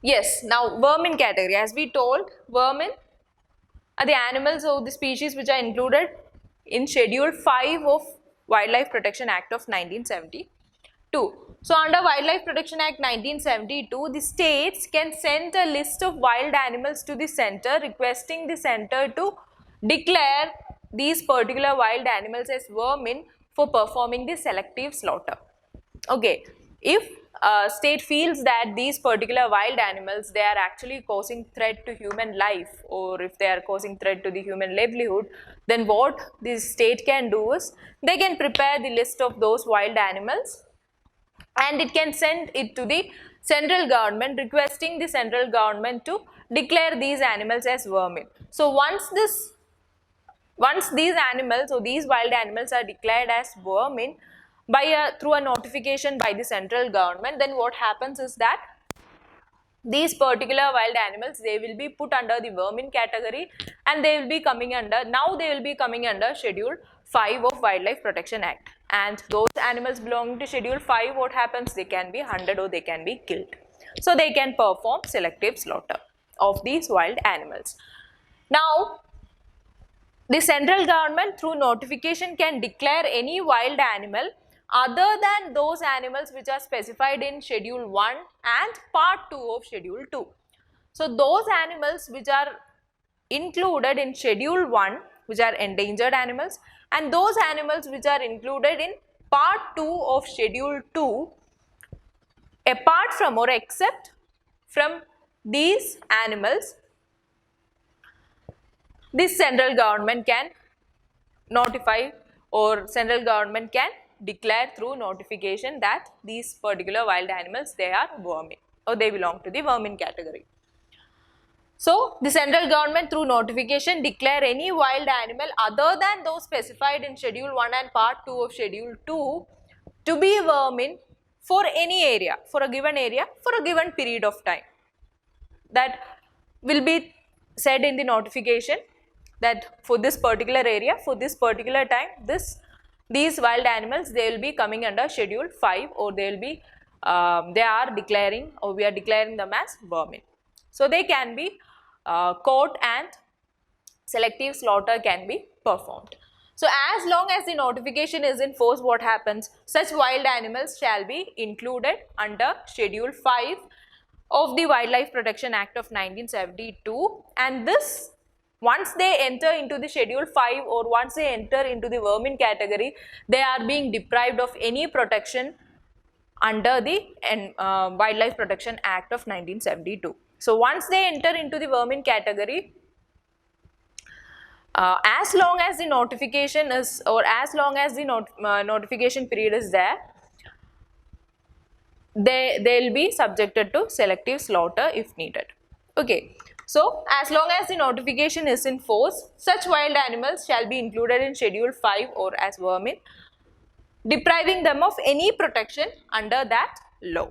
Yes, now vermin category. As we told, vermin are the animals or the species which are included in Schedule 5 of Wildlife Protection Act of 1972. So under Wildlife Protection Act 1972, the states can send a list of wild animals to the center, requesting the center to declare these particular wild animals as vermin for performing the selective slaughter. Okay, if a state feels that these particular wild animals, they are actually causing threat to human life, or if they are causing threat to the human livelihood, then what this state can do is they can prepare the list of those wild animals and it can send it to the central government, requesting the central government to declare these animals as vermin. So once these animals or these wild animals are declared as vermin through a notification by the central government, then what happens is that these particular wild animals, they will be put under the vermin category and they will be coming under, now they will be coming under Schedule 5 of Wildlife Protection Act. And those animals belonging to Schedule 5, what happens? They can be hunted or they can be killed. So they can perform selective slaughter of these wild animals. Now, the central government through notification can declare any wild animal other than those animals which are specified in Schedule 1 and Part 2 of Schedule 2. So those animals which are included in Schedule 1, which are endangered animals, and those animals which are included in Part 2 of Schedule 2, apart from or except from these animals, this central government can notify or central government can declare through notification that these particular wild animals, they are vermin or they belong to the vermin category. So the central government through notification declare any wild animal other than those specified in Schedule 1 and Part 2 of Schedule 2 to be vermin for any area, for a given area, for a given period of time. That will be said in the notification that for this particular area, for this particular time, these wild animals, they will be coming under Schedule 5 or they will be, they are declaring or we are declaring them as vermin. So they can be caught and selective slaughter can be performed. So as long as the notification is in force, what happens? Such wild animals shall be included under Schedule 5 of the Wildlife Protection Act of 1972, and this, once they enter into the Schedule 5 or once they enter into the vermin category, they are being deprived of any protection under the Wildlife Protection Act of 1972. So once they enter into the vermin category, as long as the notification is, or as long as the notification period is there, they will be subjected to selective slaughter if needed. Okay, so as long as the notification is in force, such wild animals shall be included in Schedule 5 or as vermin, depriving them of any protection under that law.